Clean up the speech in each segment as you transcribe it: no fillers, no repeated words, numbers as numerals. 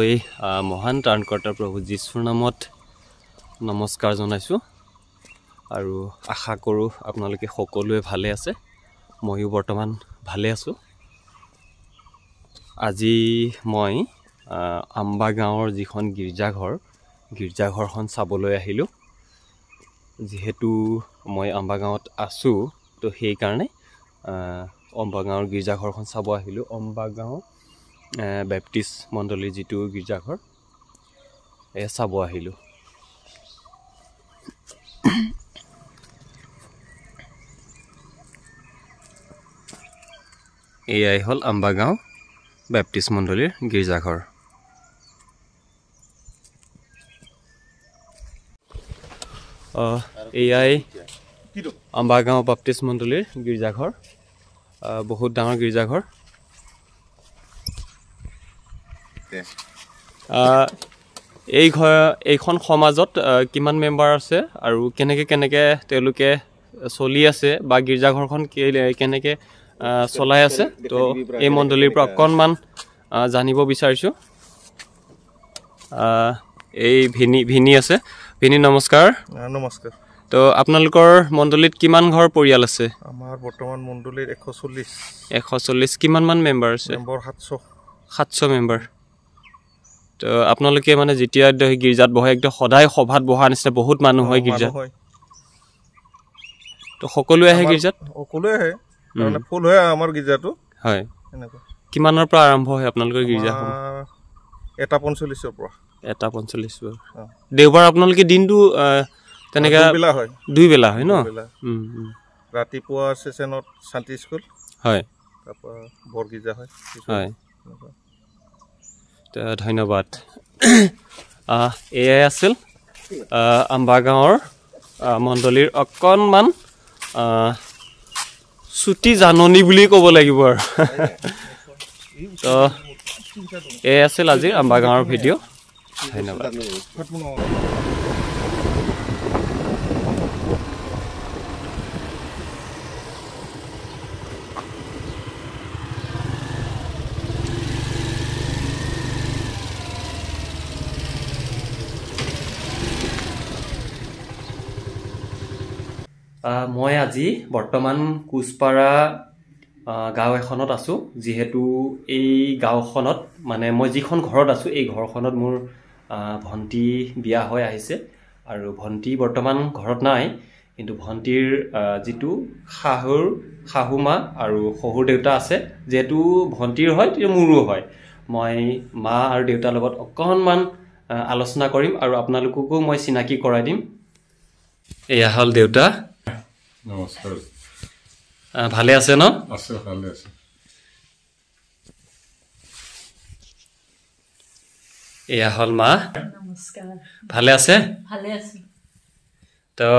সকলোলৈ মহান ত্ৰাণকৰ্তা প্ৰভু যীশুৰ নামত নমস্কাৰ জনাইছোঁ আৰু আশা কৰোঁ আপোনালোকে সকলোৱে ভালে আছে ময়ো বৰ্তমান ভালে আছোঁ আজি মই আম্বা গাঁৱৰ যিখন গীৰ্জাঘৰখন চাবলৈ আহিলোঁ যেহেতু মই আম্বা গাঁৱত আছোঁ তো সেইকাৰণে আম্বা গাঁৱৰ গীৰ্জাঘৰখন চাব আহিলোঁ আম্বা গাঁও বেপ্টিষ্ট মণ্ডলীৰ যিটো গীৰ্জাঘৰ চাব আহিলোঁ এয়াই হ'ল আম্বা গাঁও বেপ্টিষ্ট মণ্ডলীৰ গীৰ্জাঘৰ এয়াই আম্বা গাঁও বেপ্টিষ্ট মণ্ডলীৰ গীৰ্জাঘৰ বহুত ডাঙৰ গীৰ্জাঘৰ এইখন সমাজত কিমান মেম্বাৰ আছে আৰু কেনেকৈ তেওঁলোকে চলি আছে বা গীৰ্জাঘৰখন কেনেকৈ চলাই আছে তো এই মণ্ডলীৰ পৰা অকণমান জানিব বিচাৰিছোঁ এই ভিনি আছে ভিনি নমস্কাৰ নমস্কাৰ তো আপোনালোকৰ মণ্ডলীত কিমান ঘৰ পৰিয়াল আছে আমাৰ বৰ্তমান মণ্ডলীত 140 কিমানমান মেম্বাৰ আছে 700 মেম্বাৰ তো আপোনালোকে মানে যেতিয়া গীৰ্জাত বহে একদম সদায় সভাত বহা নিচিনা বহুত মানুহ হয় গীৰ্জাত তো সকলোৱে আহে গীৰ্জাত সকলোৱে আহে মানে ফুল হয় আমাৰ গীৰ্জাটো হয় কিমানৰ পৰা আৰম্ভ হয় আপোনালোকৰ গীৰ্জাখন 1:45 পৰা 1:45 দেওবাৰ আপোনালোকে দিনটো তেনেকৈ দুই বেলা হয় ন ৰাতিপুৱা সেশনত শান্তি স্কুল হয় তাৰপৰা বৰ গীৰ্জা হয় হয় ধন্যবাদ এয়াই আছিল আম্বা গাঁৱৰ মণ্ডলীৰ অকণমান ছুটি জাননী বুলি ক'ব লাগিব আৰু তো এয়াই আছিল আজিৰ আম্বা গাঁৱৰ ভিডিঅ' ধন্যবাদ মই আজি বৰ্তমান কোচপাৰা গাঁও এখনত আছোঁ যিহেতু এই গাঁওখনত মানে মই যিখন ঘৰত আছোঁ এই ঘৰখনত মোৰ ভণ্টি বিয়া হৈ আহিছে আৰু ভণ্টি বৰ্তমান ঘৰত নাই কিন্তু ভণ্টিৰ যিটো শাহু মা আৰু শহুৰ দেউতা আছে যিহেতু ভণ্টিৰ হয় তেতিয়া মোৰো হয় মই মা আৰু দেউতাৰ লগত অকণমান আলোচনা কৰিম আৰু আপোনালোককো মই চিনাকি কৰাই দিম এয়া হ'ল দেউতা নমস্কাৰ ভালে আছে ন আছে ভালে আছে এয়া হ'ল মা নমস্কাৰ ভালে আছে তো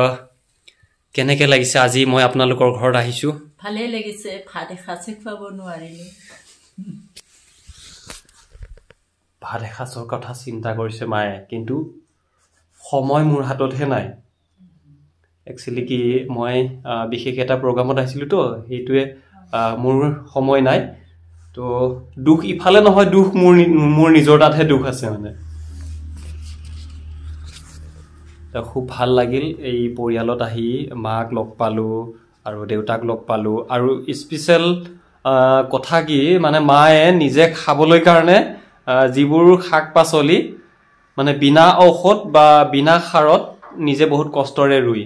কেনেকৈ লাগিছে আজি মই আপোনালোকৰ ঘৰত আহিছোঁ ভালে লাগিছে ভাত এসাঁচে খুৱাব নোৱাৰিলোঁ ভাত এসাঁচৰ কথা চিন্তা কৰিছে মায়ে কিন্তু সময় মোৰ হাততহে নাই একচুৱেলি কি মই বিশেষ এটা প্ৰগ্ৰামত আহিছিলোঁ তো সেইটোৱে মোৰ সময় নাই তো দুখ ইফালে নহয় দুখ মোৰ নিজৰ তাতহে দুখ আছে মানে তো খুব ভাল লাগিল এই পৰিয়ালত আহি মাক লগ পালোঁ আৰু দেউতাক লগ পালোঁ আৰু স্পেচিয়েল কথা কি মানে মায়ে নিজে খাবলৈ কাৰণে যিবোৰ শাক পাচলি মানে বিনা ঔষধ বা বিনা সাৰত নিজে বহুত কষ্টৰে ৰুই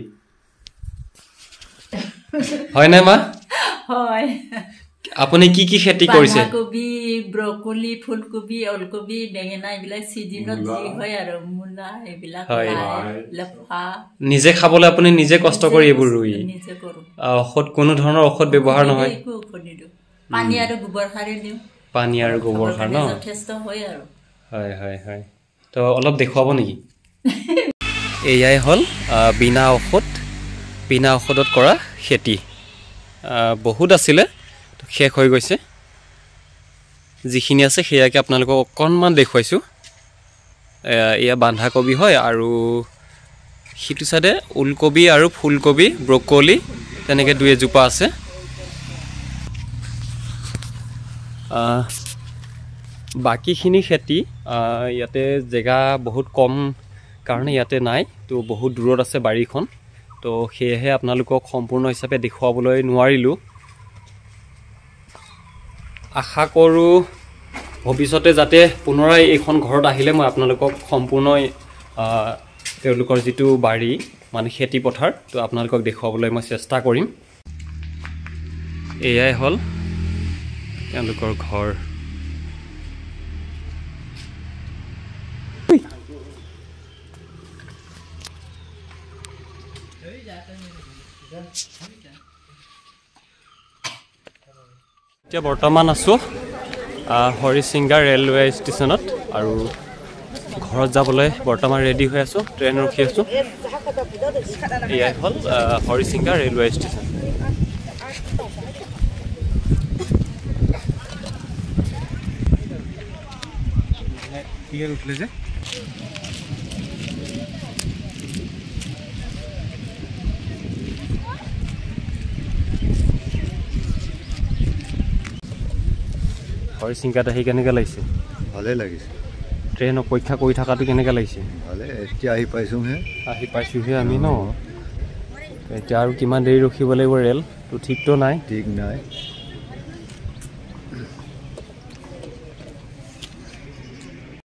হয় না মা হয় আপুনি কি খেতি কৰিছে কবি ব্ৰকলি ফুলকবি ওলকবি বেঙেনা এইবিলাক সিজনত যি হয় আৰু মুলা এইবিলাক লফা নিজে খাবলৈ আপুনি নিজে কষ্ট কৰি এইবোৰ ৰুই নিজে কৰোঁ ঔষধ কোনো ধৰণৰ ঔষধ ব্যৱহাৰ নহয় পানী আৰু গোবৰ সাৰে দিওঁ পানী আৰু গোবৰ সাৰ ন যথেষ্ট হয় আৰু হয় হয় হয় তো অলপ দেখুৱাব নেকি এয়াই হ'ল বিনা ঔষধত কৰা খেতি বহুত আছিলে শেষ হৈ গৈছে যিখিনি আছে সেয়াকে আপোনালোকক অকণমান দেখুৱাইছোঁ এয়া বন্ধাকবি হয় আৰু সিটো চাইডে ওলকবি আৰু ফুলকবি ব্ৰকলি তেনেকৈ দুই এজোপা আছে বাকীখিনি খেতি ইয়াতে জেগা বহুত কম কাৰণে ইয়াতে নাই, তো বহুত দূৰত আছে বাৰীখন, তো সেয়েহে আপোনালোকক সম্পূৰ্ণ হিচাপে দেখুৱাবলৈ নোৱাৰিলোঁ। আশা কৰোঁ ভৱিষ্যতে যাতে পুনৰাই এইখন ঘৰত আহিলে মই আপোনালোকক সম্পূৰ্ণ তেওঁলোকৰ যিটো বাৰী মানে খেতি পথাৰ, তো আপোনালোকক দেখুৱাবলৈ মই চেষ্টা কৰিম। এয়াই হ'ল তেওঁলোকৰ ঘৰ। এতিয়া বৰ্তমান আছোঁ হৰিচিংগা ৰেলৱে ষ্টেচনত, আৰু ঘৰত যাবলৈ বৰ্তমান ৰেডি হৈ আছোঁ, ট্ৰেইন ৰখি আছোঁ। এয়াই হ'ল হৰিচিংগা ৰেলৱে ষ্টেচন। উঠিলে যে হৰিচিংগাত আহি কেনেকৈ লাগিছে? ভালেই লাগিছে। ট্ৰেইন অপেক্ষা কৰি থকাটো কেনেকৈ লাগিছে? ভালে, এতিয়া আহি পাইছোঁহে। আহি পাইছোঁহে আমি ন। এতিয়া আৰু কিমান দেৰি ৰখিব লাগিব ৰেল, তো ঠিকতো নাই। ঠিক নাই।